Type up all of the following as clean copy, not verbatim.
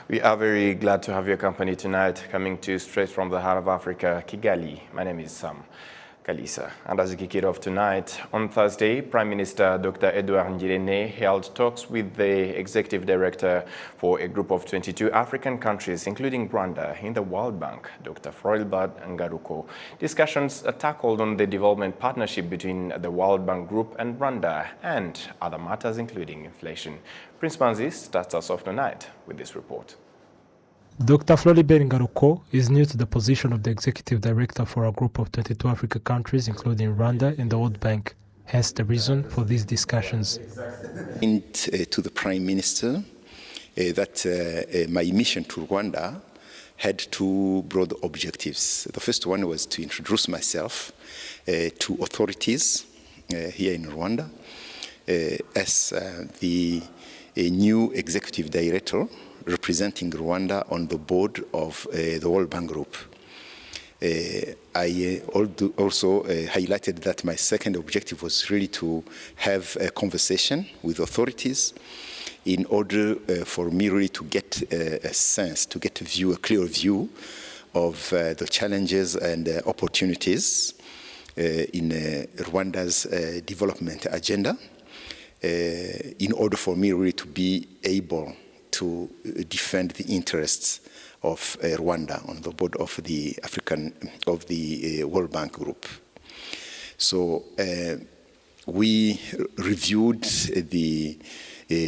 We are very glad to have your company tonight, coming to you straight from the heart of Africa, Kigali. My name is Sam Kalisa. And as we kick it off tonight, on Thursday, Prime Minister Dr. Edouard Ngirente held talks with the Executive Director for a group of 22 African countries, including Rwanda, in the World Bank, Dr. Floribert Ngaruko. Discussions tackled on the development partnership between the World Bank Group and Rwanda and other matters, including inflation. Prince Manzi starts us off tonight with this report. Dr. Floribert Ngaruko is new to the position of the Executive Director for a group of 22 African countries, including Rwanda and the World Bank. Hence the reason for these discussions. To the Prime Minister that my mission to Rwanda had two broad objectives. The first one was to introduce myself to authorities here in Rwanda as the new Executive Director representing Rwanda on the board of the World Bank Group. I also highlighted that my second objective was really to have a conversation with authorities in order for me really to get a sense, to get a clear view of the challenges and opportunities in Rwanda's development agenda, in order for me really to be able to defend the interests of Rwanda on the board of the World Bank Group. So we reviewed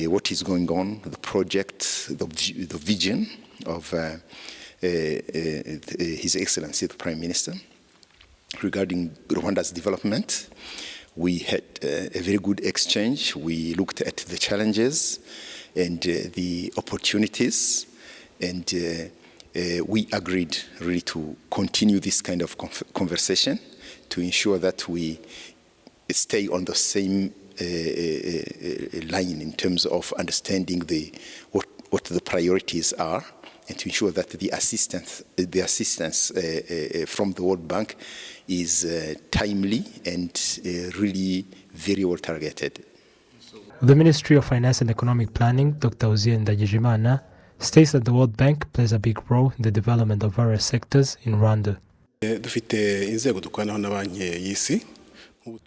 what is going on, the project, the vision of His Excellency the Prime Minister regarding Rwanda's development. We had a very good exchange. We looked at the challenges and the opportunities, and we agreed really to continue this kind of conversation to ensure that we stay on the same line in terms of understanding what the priorities are, and to ensure that the assistance from the World Bank is timely and really very well targeted. The Ministry of Finance and Economic Planning, Dr. Uziel Ndagijimana, states that the World Bank plays a big role in the development of various sectors in Rwanda.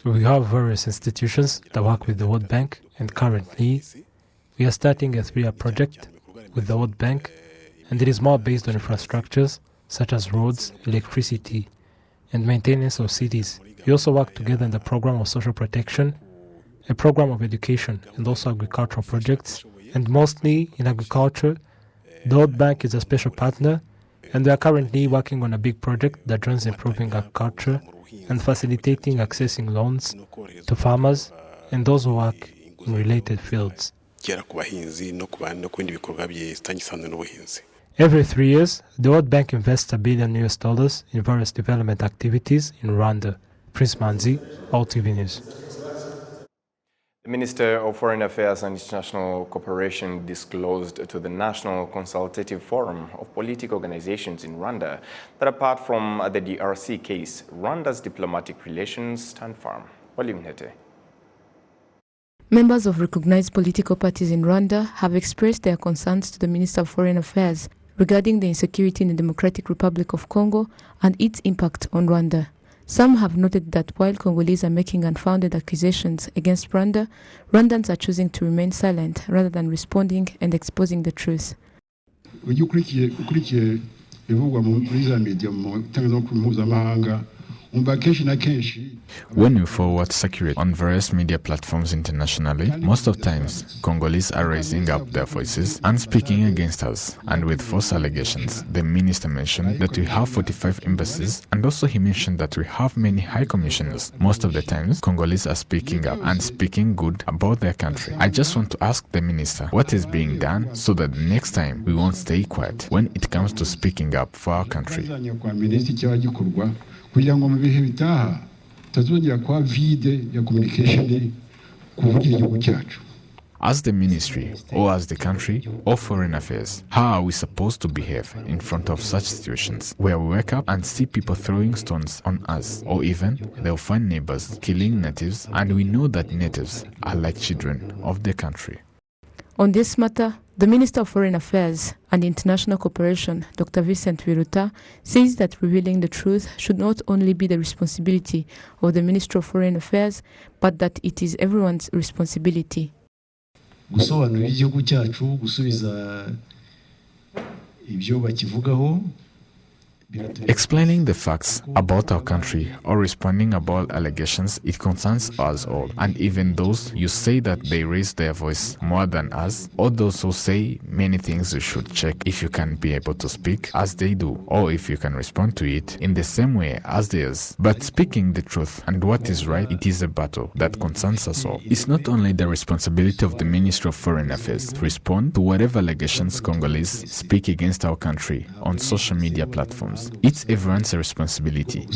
We have various institutions that work with the World Bank, and currently we are starting a 3-year project with the World Bank, and it is more based on infrastructures such as roads, electricity, and maintenance of cities. We also work together in the program of social protection, a program of education, and also agricultural projects. And mostly in agriculture, the World Bank is a special partner, and we are currently working on a big project that runs improving agriculture and facilitating accessing loans to farmers and those who work in related fields. Every 3 years, the World Bank invests $1 billion in various development activities in Rwanda. Prince Manzi, RwandaTV News. The Minister of Foreign Affairs and International Cooperation disclosed to the National Consultative Forum of Political Organizations in Rwanda that apart from the DRC case, Rwanda's diplomatic relations stand firm. Members of recognized political parties in Rwanda have expressed their concerns to the Minister of Foreign Affairs regarding the insecurity in the Democratic Republic of Congo and its impact on Rwanda. Some have noted that while Congolese are making unfounded accusations against Rwanda, Rwandans are choosing to remain silent rather than responding and exposing the truth. When we forward security on various media platforms internationally, most of times Congolese are raising up their voices and speaking against us, and with false allegations. The minister mentioned that we have 45 embassies, and also he mentioned that we have many high commissioners. Most of the times Congolese are speaking up and speaking good about their country. I just want to ask the minister what is being done so that next time we won't stay quiet when it comes to speaking up for our country. kugira ngo mu bihe bitaha tazongera kwa vide ya communication kuvugira igihugu cyacu. As the ministry, or as the country, or foreign affairs, how are we supposed to behave in front of such situations where we wake up and see people throwing stones on us, or even they'll find neighbors killing natives, and we know that natives are like children of their country? On this matter, The Minister of Foreign Affairs and International Cooperation, Dr. Vincent Biruta, says that revealing the truth should not only be the responsibility of the Ministry of Foreign Affairs, but that it is everyone's responsibility. Gusobanurira igihugu cyacu, gusubiza ibyo bakivugaho. Explaining the facts about our country or responding about allegations, it concerns us all, and even those you say that they raise their voice more than us, or those who say many things you should check if you can be able to speak as they do, or if you can respond to it in the same way as theirs. But speaking the truth and what is right, it is a battle that concerns us all. It's not only the responsibility of the Ministry of Foreign Affairs to respond to whatever allegations Congolese speak against our country on social media platforms. It's everyone's responsibility.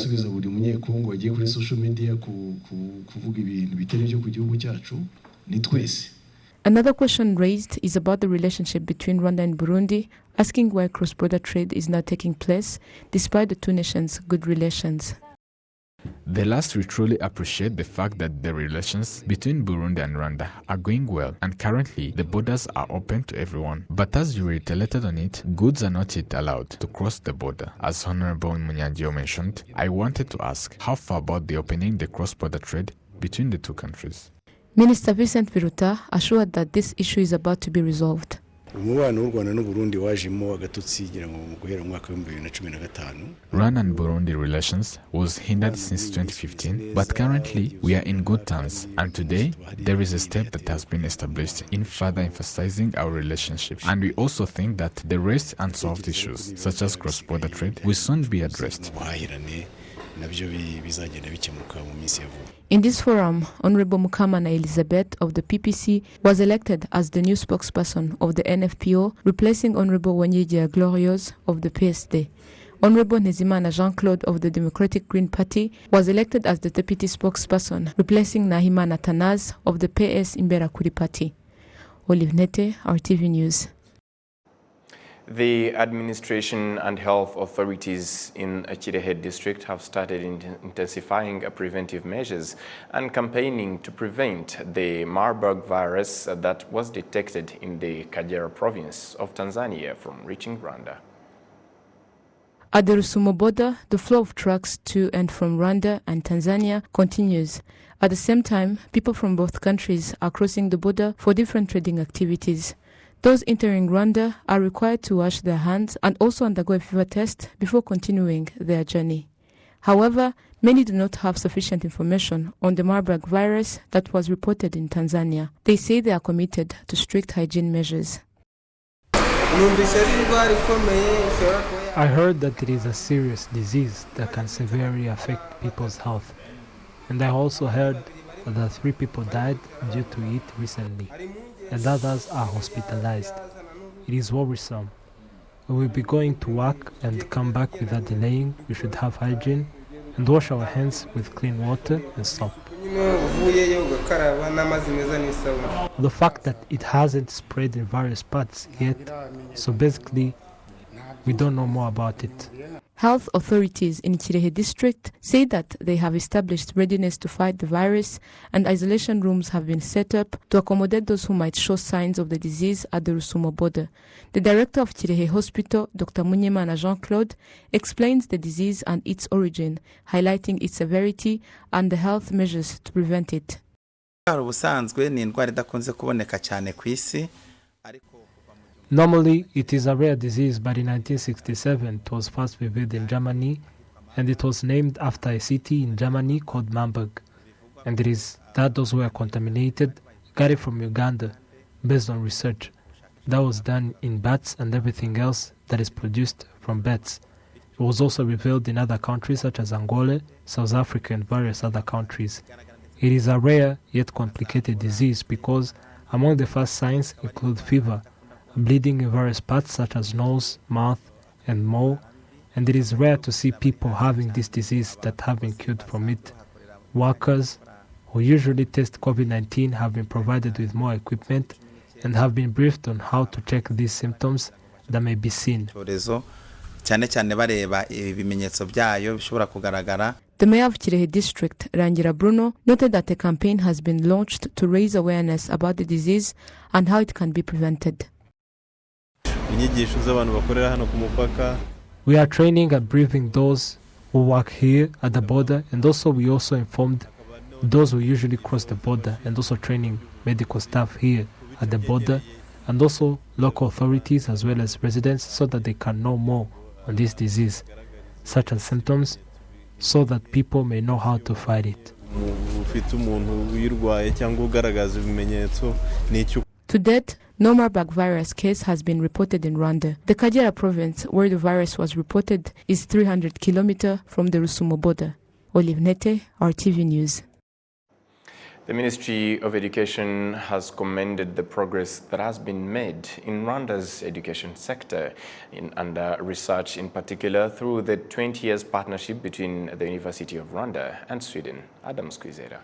Another question raised is about the relationship between Rwanda and Burundi, asking why cross-border trade is not taking place despite the two nations' good relations. The last, we truly appreciate the fact that the relations between Burundi and Rwanda are going well, and currently the borders are open to everyone. But as you reiterated on it, goods are not yet allowed to cross the border. As Honorable Munyangio mentioned, I wanted to ask, how far about the opening the cross-border trade between the two countries? Minister Vincent Biruta assured that this issue is about to be resolved. Rwanda and Burundi relations was hindered since 2015, but currently we are in good terms, and today there is a step that has been established in further emphasizing our relationship. And we also think that the rest unsolved issues, such as cross-border trade, will soon be addressed. In this forum, Honorable Mukamana Elizabeth of the PPC was elected as the new spokesperson of the NFPO, replacing Honorable Wanyigia Glorious of the PSD. Honorable Nezimana Jean-Claude of the Democratic Green Party was elected as the deputy spokesperson, replacing Nahimana Tanaz of the PS Imberakuri Party. Olive Nete, RTV News. The administration and health authorities in Kirehe district have started intensifying preventive measures and campaigning to prevent the Marburg virus that was detected in the Kagera province of Tanzania from reaching Rwanda. At the Rusumo border, the flow of trucks to and from Rwanda and Tanzania continues. At the same time, people from both countries are crossing the border for different trading activities. Those entering Rwanda are required to wash their hands and also undergo a fever test before continuing their journey. However, many do not have sufficient information on the Marburg virus that was reported in Tanzania. They say they are committed to strict hygiene measures. I heard that it is a serious disease that can severely affect people's health. And I also heard that 3 people died due to it recently, and others are hospitalized. It is worrisome. We will be going to work and come back without delaying. We should have hygiene and wash our hands with clean water and soap. The fact that it hasn't spread in various parts yet, so basically we don't know more about it. Health authorities in Kirehe district say that they have established readiness to fight the virus, and isolation rooms have been set up to accommodate those who might show signs of the disease at the Rusumo border. The director of Kirehe Hospital, Dr. Munyemana Jean-Claude, explains the disease and its origin, highlighting its severity and the health measures to prevent it. Normally, it is a rare disease, but in 1967 it was first revealed in Germany, and it was named after a city in Germany called Marburg. And it is that those who were contaminated got it from Uganda, based on research that was done in bats and everything else that is produced from bats. It was also revealed in other countries such as Angola, South Africa, and various other countries. It is a rare yet complicated disease because among the first signs include fever, bleeding in various parts such as nose, mouth, and mole, and it is rare to see people having this disease that have been cured from it. Workers who usually test COVID-19 have been provided with more equipment and have been briefed on how to check these symptoms that may be seen. The mayor of Kirehe district, Rangira Bruno, noted that a campaign has been launched to raise awareness about the disease and how it can be prevented. inyigisho z'abantu bakorera hano ku mupaka. We are training and briefing those who work here at the border, and also we also informed those who usually cross the border, and also training medical staff here at the border, and also local authorities as well as residents, so that they can know more on this disease, such as symptoms, so that people may know how to fight it. To date, no Marburg virus case has been reported in Rwanda. The Kagera province, where the virus was reported, is 300 kilometers from the Rusumo border. Olive Nete, RTV News. The Ministry of Education has commended the progress that has been made in Rwanda's education sector and research in particular through the 20 years partnership between the University of Rwanda and Sweden. Adam Squizera.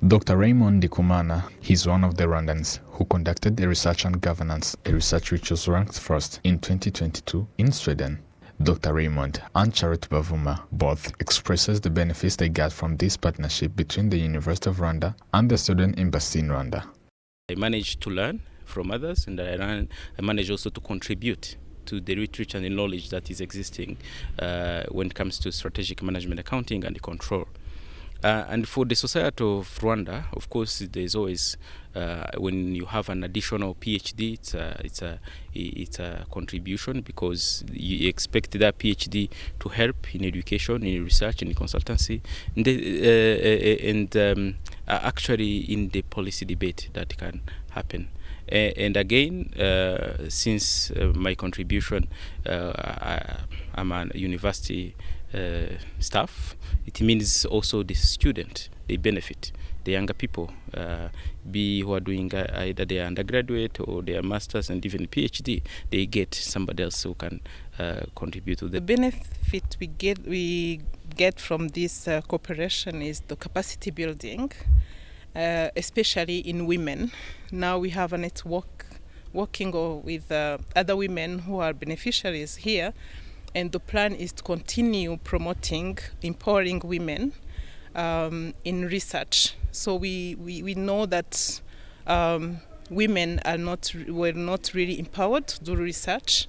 Dr. Raymond Ndikumana, he's one of the Rwandans who conducted a research on governance, a research which was ranked first in 2022 in Sweden. Dr. Raymond and Charlotte Bavuma both expresses the benefits they got from this partnership between the University of Rwanda and the Student Embassy in Rwanda. I managed to learn from others, and I managed also to contribute to the research and the knowledge that is existing when it comes to strategic management accounting and control. And for the Society of Rwanda, of course, there's always, when you have an additional PhD, it's a contribution, because you expect that PhD to help in education, in research, in consultancy, and actually in the policy debate that can happen. And again, since my contribution, I'm a university staff, it means also the student, they benefit, the younger people, who are doing either their undergraduate or their masters and even PhD, they get somebody else who can contribute to the benefit we get from this cooperation is the capacity building, especially in women. Now we have a network working with other women who are beneficiaries here, and the plan is to continue promoting, empowering women in research. So we know that women were not really empowered to do research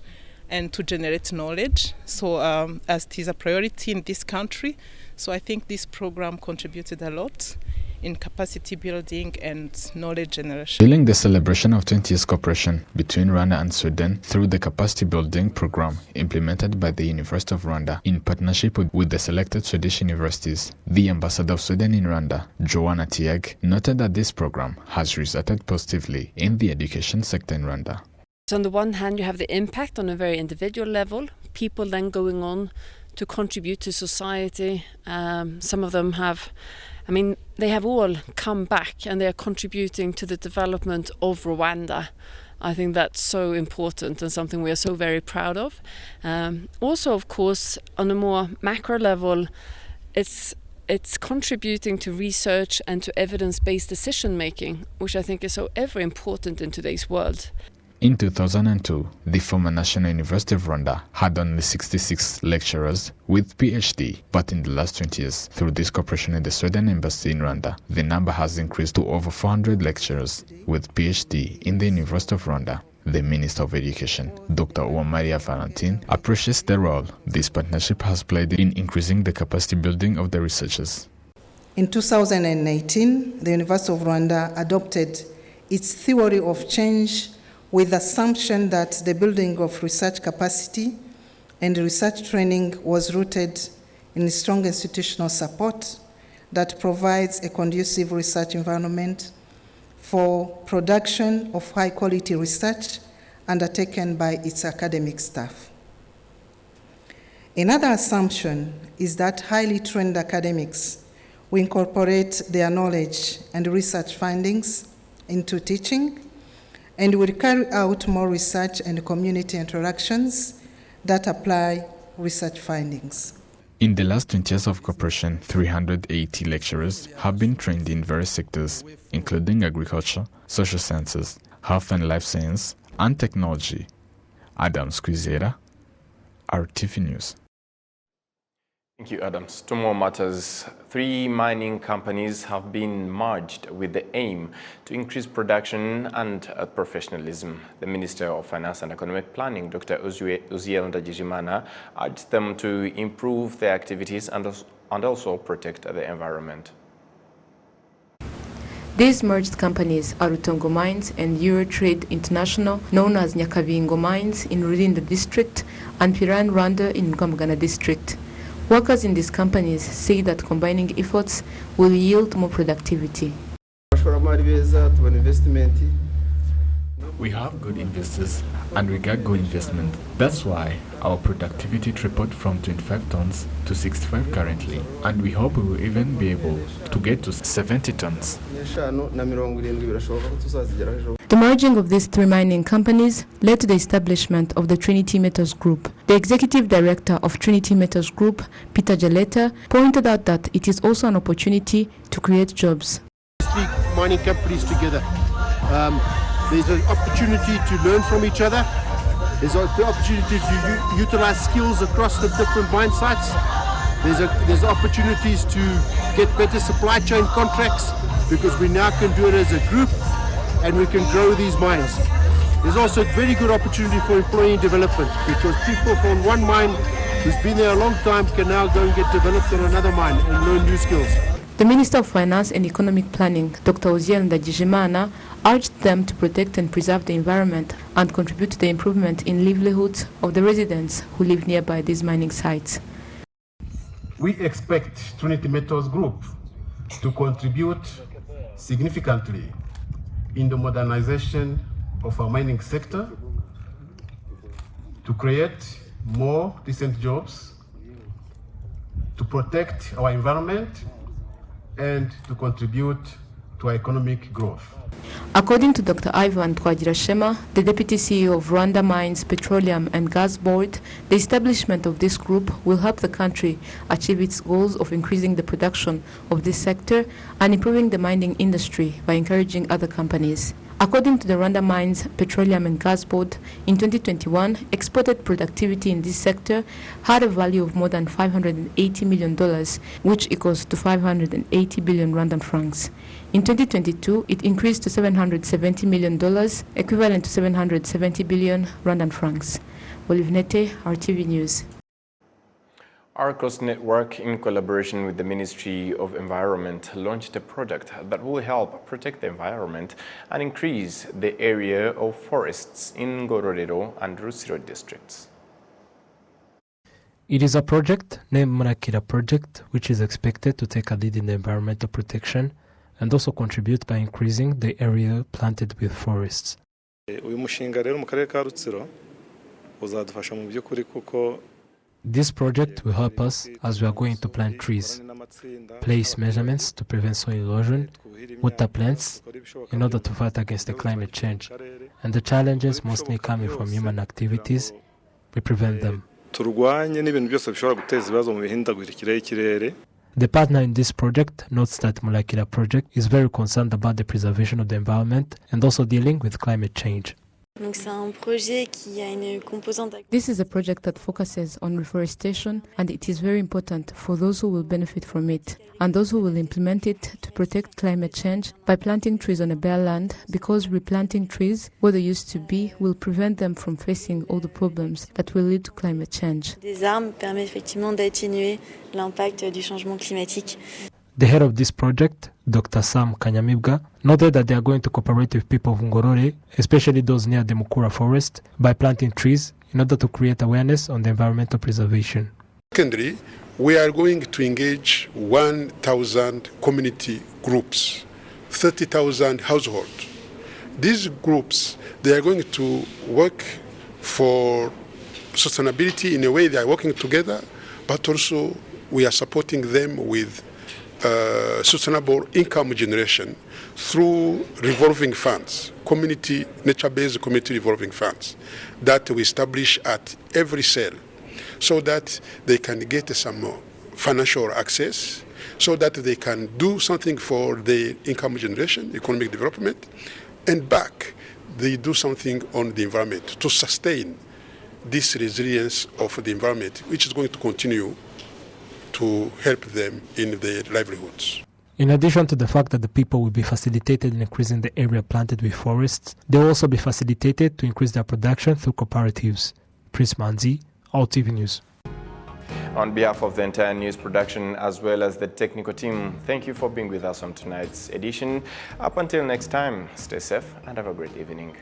and to generate knowledge. So as it is a priority in this country, so I think this program contributed a lot in capacity building and knowledge generation. During the celebration of 20 years cooperation between Rwanda and Sweden through the capacity building program implemented by the University of Rwanda in partnership with the selected Swedish universities, the ambassador of Sweden in Rwanda, Joanna Tieg, noted that this program has resulted positively in the education sector in Rwanda. So on the one hand, you have the impact on a very individual level, people then going on to contribute to society. Some of them they have all come back and they are contributing to the development of Rwanda. I think that's so important and something we are so very proud of. Also, of course, on a more macro level, it's contributing to research and to evidence-based decision making, which I think is so ever important in today's world. In 2002, the former National University of Rwanda had only 66 lecturers with PhD, but in the last 20 years, through this cooperation in the Sweden Embassy in Rwanda, the number has increased to over 400 lecturers with PhD in the University of Rwanda. The Minister of Education, Dr. Uwamaria Valentin, appreciates the role this partnership has played in increasing the capacity building of the researchers. In 2018, the University of Rwanda adopted its theory of change with the assumption that the building of research capacity and research training was rooted in strong institutional support that provides a conducive research environment for production of high-quality research undertaken by its academic staff. Another assumption is that highly trained academics will incorporate their knowledge and research findings into teaching and will carry out more research and community interactions that apply research findings. In the last 20 years of cooperation, 380 lecturers have been trained in various sectors, including agriculture, social sciences, health and life science, and technology. Adam Squizera, RTV News. Thank you, Adams. Two more matters. 3 mining companies have been merged with the aim to increase production and professionalism. The Minister of Finance and Economic Planning, Dr. Uziel Ndagijimana, urged them to improve their activities and also protect the environment. These merged companies are Rutongo Mines and Eurotrade International, known as Nyakavingo Mines in Rulindo District and Piran Rwanda in Rwamagana District. Workers in these companies say that combining efforts will yield more productivity. We have good investors and we get good investment. That's why our productivity tripled from 25 tons to 65 currently, and we hope we will even be able to get to 70 tons. The merging of these 3 mining companies led to the establishment of the Trinity Metals Group. The executive director of Trinity Metals Group, Peter Jaleta, pointed out that it is also an opportunity to create jobs. 3 mining companies together. There's an opportunity to learn from each other. There's an opportunity to utilize skills across the different mine sites. There's opportunities to get better supply chain contracts because we now can do it as a group and we can grow these mines. There's also a very good opportunity for employee development because people from one mine who's been there a long time can now go and get developed on another mine and learn new skills. The Minister of Finance and Economic Planning, Dr. Uziel Ndagijimana, urged them to protect and preserve the environment and contribute to the improvement in livelihoods of the residents who live nearby these mining sites. We expect Trinity Metals Group to contribute significantly in the modernization of our mining sector, to create more decent jobs, to protect our environment, and to contribute to our economic growth. According to Dr. Ivan Twagirashema, the Deputy CEO of Rwanda Mines, Petroleum and Gas Board, the establishment of this group will help the country achieve its goals of increasing the production of this sector and improving the mining industry by encouraging other companies. According to the Rwanda Mines, Petroleum and Gas Board, in 2021, exported productivity in this sector had a value of more than $580 million, which equals to 580 billion Rwandan francs. In 2022, it increased to $770 million, equivalent to 770 billion Rwandan francs. Olivinete, RTV News. Our Coast Network, in collaboration with the Ministry of Environment, launched a project that will help protect the environment and increase the area of forests in Ngororero and Rusiro districts. It is a project named Murakira Project, which is expected to take a lead in the environmental protection and also contribute by increasing the area planted with forests. This project will help us as we are going to plant trees, place measurements to prevent soil erosion, water plants in order to fight against the climate change, and the challenges mostly coming from human activities, we prevent them. The partner in this project notes that Murakira Project is very concerned about the preservation of the environment and also dealing with climate change. This is a project that focuses on reforestation, and it is very important for those who will benefit from it and those who will implement it to protect climate change by planting trees on a bare land, because replanting trees where they used to be will prevent them from facing all the problems that will lead to climate change. The head of this project, Dr. Sam Kanyamibwa, noted that they are going to cooperate with people of Ngorore, especially those near the Mukura forest, by planting trees in order to create awareness on the environmental preservation. Secondly, we are going to engage 1,000 community groups, 30,000 households. These groups, they are going to work for sustainability in a way they are working together, but also we are supporting them with sustainable income generation through revolving funds, nature-based community revolving funds that we establish at every cell, so that they can get some financial access, so that they can do something for the income generation, economic development, and back they do something on the environment to sustain this resilience of the environment, which is going to continue to help them in their livelihoods. In addition to the fact that the people will be facilitated in increasing the area planted with forests, they will also be facilitated to increase their production through cooperatives. Prince Manzi, RwandaTV News. On behalf of the entire news production as well as the technical team, thank you for being with us on tonight's edition. Up until next time, stay safe and have a great evening.